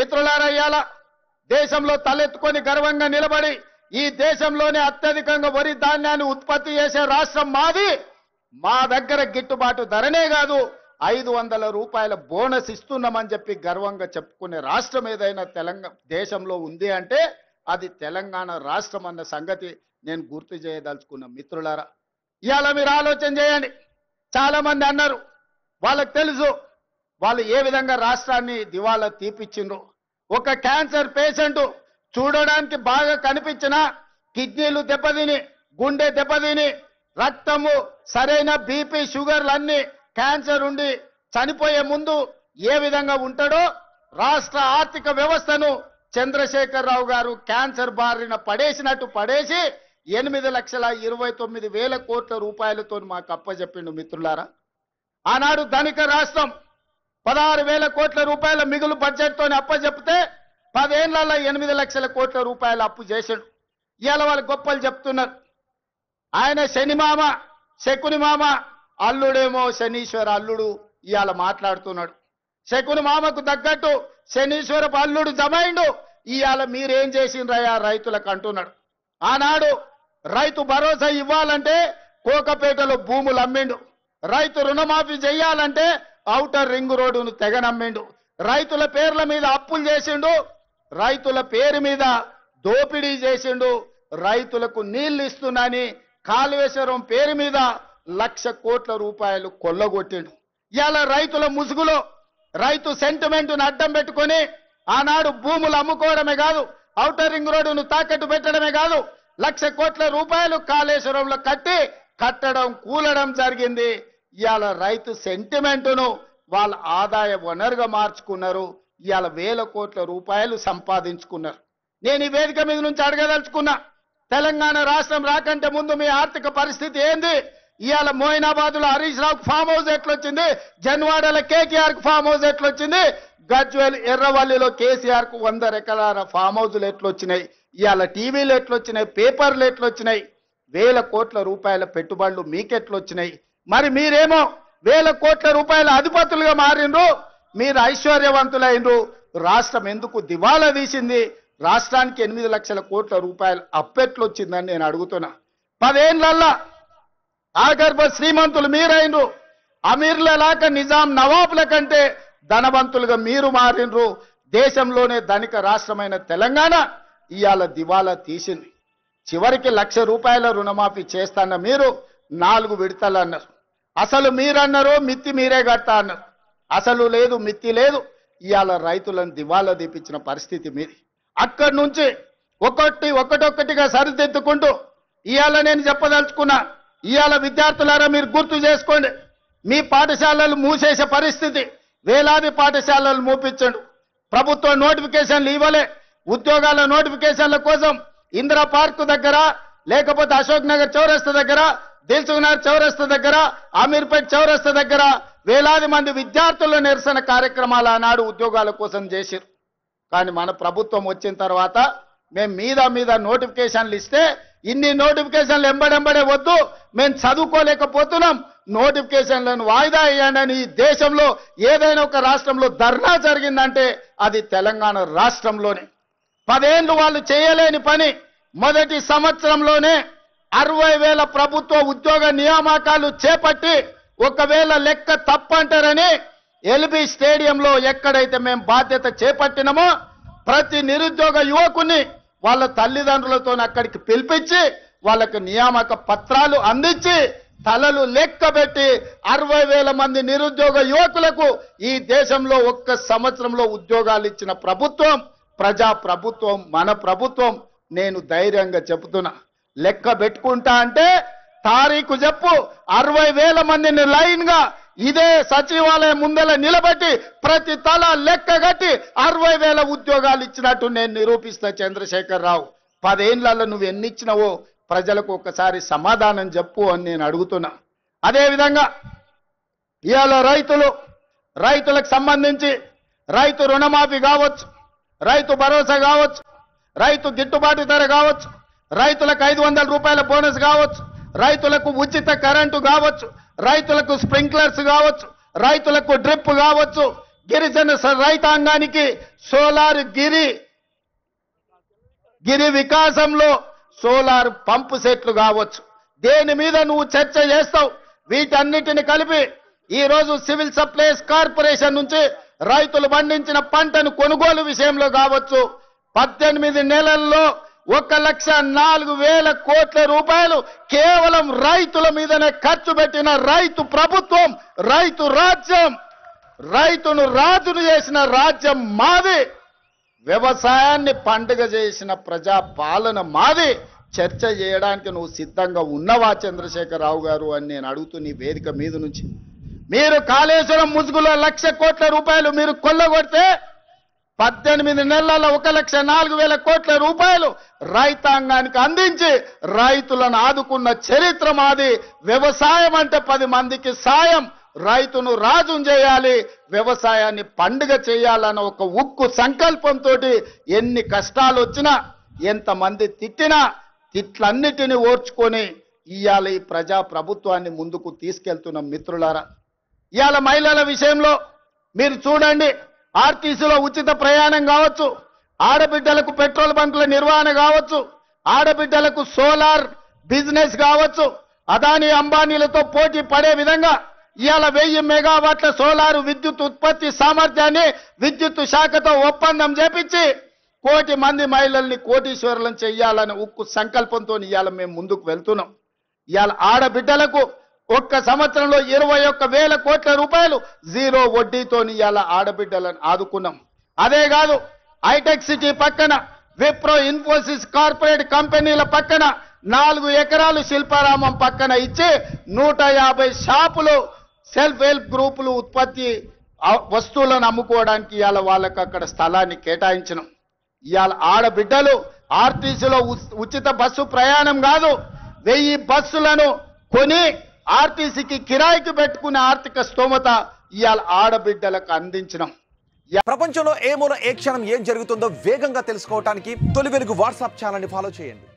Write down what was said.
మిత్రులారా, ఇయాల దేశంలో తలెత్తుకొని గర్వంగా నిలబడి ఈ దేశంలోనే అత్యధికంగా వరి ధాన్యాన్ని ఉత్పత్తి చేసే రాష్ట్రం మాది. మా దగ్గర గిట్టుబాటు ధరనే కాదు 500 రూపాయల బోనస్ ఇస్తున్నామని చెప్పి గర్వంగా చెప్పుకునే రాష్ట్రం ఏదైనా తెలంగాణ దేశంలో ఉంది అంటే అది తెలంగాణ రాష్ట్రం అన్న సంగతి నేను గుర్తు చేయదలుచుకున్న మిత్రులారా. ఇవాళ మీరు ఆలోచన చేయండి. చాలా మంది అన్నారు, వాళ్ళకి తెలుసు వాళ్ళు ఏ విధంగా రాష్ట్రాన్ని దివాలా తీపిచ్చిండ్రు. ఒక క్యాన్సర్ పేషెంట్ చూడడానికి బాగా కనిపించినా కిడ్నీలు దెబ్బతిని, గుండె దెబ్బతిని, రక్తము సరైన బీపీ షుగర్లు అన్ని క్యాన్సర్ ఉండి చనిపోయే ముందు ఏ విధంగా ఉంటాడో రాష్ట్ర ఆర్థిక వ్యవస్థను చంద్రశేఖరరావు గారు క్యాన్సర్ బారిన పడేసినట్టు పడేసి 8,29,000 కోట్ల రూపాయలతో మాకు అప్పచెప్పిండు మిత్రులారా. ఆనాడు ధనిక రాష్ట్రం 16,000 కోట్ల రూపాయల మిగులు బడ్జెట్తో అప్పచెప్తే 10 ఏళ్లలో 8 లక్షల కోట్ల రూపాయలు అప్పు చేశాడు. ఇవాళ వాళ్ళు గొప్పలు చెప్తున్నారు. ఆయన శని మామ, శకుని మామ, అల్లుడేమో శనీశ్వర అల్లుడు ఇవాళ మాట్లాడుతున్నాడు. శకుని మామకు తగ్గట్టు శనీశ్వరపు అల్లుడు జమైండు. ఇవాళ మీరేం చేసిండ్రయ్యా రైతులకు అంటున్నాడు. ఆనాడు రైతు భరోసా ఇవ్వాలంటే కోకపేటలో భూములు అమ్మిండు. రైతు రుణమాఫీ చేయాలంటే ఔటర్ రింగ్ రోడ్డును తెగనమ్మిండు. రైతుల పేర్ల మీద అప్పులు చేసిండు. రైతుల పేరు మీద దోపిడీ చేసిండు. రైతులకు నీళ్లు ఇస్తున్నాని కాళేశ్వరం పేరు మీద 1,00,000 కోట్ల రూపాయలు కొల్లగొట్టిండు. ఇవాళ రైతుల ముసుగులో రైతు సెంటిమెంట్ను అడ్డం పెట్టుకొని ఆనాడు భూములు అమ్ముకోవడమే కాదు, ఔటర్ రింగ్ రోడ్డును తాకట్టు పెట్టడమే కాదు, 1,00,000 కోట్ల రూపాయలు కాళేశ్వరంలో కట్టడం కూలడం జరిగింది. ఇవాళ రైతు సెంటిమెంటును వాళ్ళ ఆదాయ వనరుగా మార్చుకున్నారు. ఇవాళ 1,000 కోట్ల రూపాయలు సంపాదించుకున్నారు. నేను ఈ వేదిక మీద నుంచి అడగదలుచుకున్నా, తెలంగాణ రాష్ట్రం రాకంటే ముందు మీ ఆర్థిక పరిస్థితి ఏంది? ఇవాళ మోయినాబాద్లో హరీష్ రావుకు ఫామ్ హౌస్ ఎట్లొచ్చింది? జన్వాడలో కేటీఆర్కు ఫామ్ హౌస్ ఎట్లొచ్చింది? గజ్వేల్ ఎర్రవల్లిలో కేసీఆర్కు 100 ఎకరాల ఫామ్ హౌజులు ఎట్లొచ్చినాయి? ఇవాళ టీవీలు ఎట్లొచ్చినాయి? పేపర్లు ఎట్లొచ్చినాయి? 1,000 కోట్ల రూపాయల పెట్టుబడులు మీకెట్లొచ్చినాయి? మరి మీరేమో 1,000 కోట్ల రూపాయల అధిపతులుగా మారిండ్రు, మీరు ఐశ్వర్యవంతులైనరు. రాష్ట్రం ఎందుకు దివాలా తీసింది? రాష్ట్రానికి 8 లక్షల కోట్ల రూపాయలు అప్పెట్లొచ్చిందని నేను అడుగుతున్నా. 10 ఏళ్లల్లా ఆగర్భ శ్రీమంతులు మీరైనరు. అమీర్లలాక నిజాం నవాబుల కంటే ధనవంతులుగా మీరు మారినరు. దేశంలోనే ధనిక రాష్ట్రమైన తెలంగాణ ఇవాళ దివాలా తీసింది. చివరికి 1,00,000 రూపాయల రుణమాఫీ చేస్తాన్న మీరు 4 విడతలు అన్నారు. అసలు మీరన్నారు మిత్తి మీరే కడతా అన్నారు. అసలు లేదు, మిత్తి లేదు. ఇవాళ రైతులను దివాలా తీపించిన పరిస్థితి మీది. అక్కడి నుంచి ఒక్కొక్కటిగా సరిదిద్దుకుంటూ ఇవాళ నేను చెప్పదలుచుకున్నా. ఇవాళ విద్యార్థులారా మీరు గుర్తు చేసుకోండి, మీ పాఠశాలలు మూసేసే పరిస్థితి. వేలాది పాఠశాలలు మూపించండు. ప్రభుత్వ నోటిఫికేషన్లు ఇవ్వలే. ఉద్యోగాల నోటిఫికేషన్ల కోసం ఇందిరా పార్క్ దగ్గర, లేకపోతే అశోక్ నగర్ చౌరస్తా దగ్గర, దిల్సుఖ్ నగర్ చౌరస్తా దగ్గర, అమీర్పేట్ చౌరస్తా దగ్గర వేలాది మంది విద్యార్థుల నిరసన కార్యక్రమాలు ఆనాడు ఉద్యోగాల కోసం చేశారు. కానీ మన ప్రభుత్వం వచ్చిన తర్వాత మేము మీద నోటిఫికేషన్లు ఇస్తే ఇన్ని నోటిఫికేషన్లు ఎంబడెంబడే వద్దు, మేము చదువుకోలేకపోతున్నాం, నోటిఫికేషన్లను వాయిదా వేయండి. ఈ దేశంలో ఏదైనా ఒక రాష్ట్రంలో ధర్నా జరిగిందంటే అది తెలంగాణ రాష్ట్రంలోనే. 10 ఏళ్లు వాళ్ళు చేయలేని పని మొదటి సంవత్సరంలోనే 60,000 ప్రభుత్వ ఉద్యోగ నియామకాలు చేపట్టి, ఒకవేళ లెక్క తప్పంటారని ఎల్బీ స్టేడియంలో ఎక్కడైతే మేము బాధ్యత చేపట్టినామో ప్రతి నిరుద్యోగ యువకుని వాళ్ళ తల్లిదండ్రులతో అక్కడికి పిలిపించి వాళ్ళకు నియామక పత్రాలు అందించి తలలు లెక్కబెట్టి 60,000 మంది నిరుద్యోగ యువకులకు ఈ దేశంలో ఒక్క సంవత్సరంలో ఉద్యోగాలు ఇచ్చిన ప్రభుత్వం ప్రజా ప్రభుత్వం, మన ప్రభుత్వం. నేను ధైర్యంగా చెబుతున్నా, లెక్క పెట్టుకుంటా అంటే తారీఖు చెప్పు, 60,000 మందిని లైన్ గా ఇదే సచివాలయం ముందల నిలబెట్టి ప్రతి తల లెక్క కట్టి 60,000 ఉద్యోగాలు ఇచ్చినట్టు నేను నిరూపిస్తా. చంద్రశేఖరరావు, 10 ఏళ్లలో నువ్వు ఎన్ని ఇచ్చినావో ప్రజలకు ఒకసారి సమాధానం చెప్పు అని నేను అడుగుతున్నా. అదేవిధంగా ఇవాళ రైతులకు సంబంధించి రైతు రుణమాఫీ కావచ్చు, రైతు భరోసా కావచ్చు, రైతు గిట్టుబాటు ధర కావచ్చు, రైతులకు 500 రూపాయల బోనస్ కావచ్చు, రైతులకు ఉచిత కరెంటు కావచ్చు, రైతులకు స్ప్రింక్లర్స్ కావచ్చు, రైతులకు డ్రిప్ కావచ్చు, గిరిజన రైతాంగానికి సోలార్ గిరి వికాసంలో సోలార్ పంపు సెట్లు కావచ్చు. దేని మీద నువ్వు చర్చ చేస్తావు? వీటన్నిటిని కలిపి ఈ రోజు సివిల్ సప్లైస్ కార్పొరేషన్ నుంచి రైతులు పండించిన పంటను కొనుగోలు విషయంలో కావచ్చు 18 నెలల్లో 1,04,000 కోట్ల రూపాయలు కేవలం రైతుల మీదనే ఖర్చు పెట్టిన రైతు ప్రభుత్వం, రైతు రాజ్యం, రైతును రాజును చేసిన రాజ్యం మాది, వ్యవసాయాన్ని పండుగ చేసిన ప్రజా పాలన మాది. చర్చ చేయడానికి నువ్వు సిద్ధంగా ఉన్నవా చంద్రశేఖరరావు గారు అని నేను అడుగుతూ నీ వేదిక మీద నుంచి. మీరు కాళేశ్వరం ముసుగులో 1,00,000 కోట్ల రూపాయలు మీరు కొల్లగొడితే 18 నెలల్లో 1,04,000 కోట్ల రూపాయలు రైతాంగానికి అందించి రైతులను ఆదుకున్న చరిత్ర మాది. వ్యవసాయం అంటే 10 మందికి సాయం, రైతును రాజును చేయాలి, వ్యవసాయాన్ని పండుగ చేయాలన్న ఒక ఉక్కు సంకల్పంతో ఎన్ని కష్టాలు వచ్చినా ఎంతమంది తిట్టినా తిట్లన్నిటిని ఓర్చుకొని ఇవాళ ఈ ప్రజా ప్రభుత్వాన్ని ముందుకు తీసుకెళ్తున్న మిత్రులారా, ఇవాళ మహిళల విషయంలో మీరు చూడండి, ఆర్టీసీలో ఉచిత ప్రయాణం కావచ్చు, ఆడబిడ్డలకు పెట్రోల్ బంకుల నిర్వహణ కావచ్చు, ఆడబిడ్డలకు సోలార్ బిజినెస్ కావచ్చు, అదానీ అంబానీలతో పోటీ పడే విధంగా ఇవాళ 1000 మెగావాట్ల సోలారు విద్యుత్ ఉత్పత్తి సామర్థ్యాన్ని విద్యుత్ శాఖతో ఒప్పందం చేపించి 1,00,000 మంది మహిళల్ని కోటీశ్వరులను చెయ్యాలని ఉక్కు సంకల్పంతో ఇవాళ మేము ముందుకు వెళ్తున్నాం. ఇవాళ ఆడబిడ్డలకు ఒక్క సంవత్సరంలో 21,000 కోట్ల రూపాయలు జీరో వడ్డీతో ఇవాళ ఆడబిడ్డలను ఆదుకున్నాం. అదే కాదు, హైటెక్ సిటీ పక్కన విప్రో ఇన్ఫోసిస్ కార్పొరేట్ కంపెనీల పక్కన 4 ఎకరాలు శిల్పారామం పక్కన ఇచ్చి 150 షాపులు సెల్ఫ్ హెల్ప్ గ్రూపులు ఉత్పత్తి వస్తువులను అమ్ముకోవడానికి ఇవాళ వాళ్ళకి అక్కడ స్థలాన్ని కేటాయించినాం. ఇవాళ ఆడబిడ్డలు ఆర్టీసీలో ఉచిత బస్సు ప్రయాణం కాదు, 1000 బస్సులను కొని ఆర్టీసీకి కిరాయికి పెట్టుకునే ఆర్థిక స్తోమత ఇవాళ ఆడబిడ్డలకు అందించినాం. ప్రపంచంలో ఏ మూల ఏ క్షణం ఏం జరుగుతుందో వేగంగా తెలుసుకోవడానికి తొలి వెలుగు వాట్సాప్ ఛానల్ని ఫాలో చేయండి.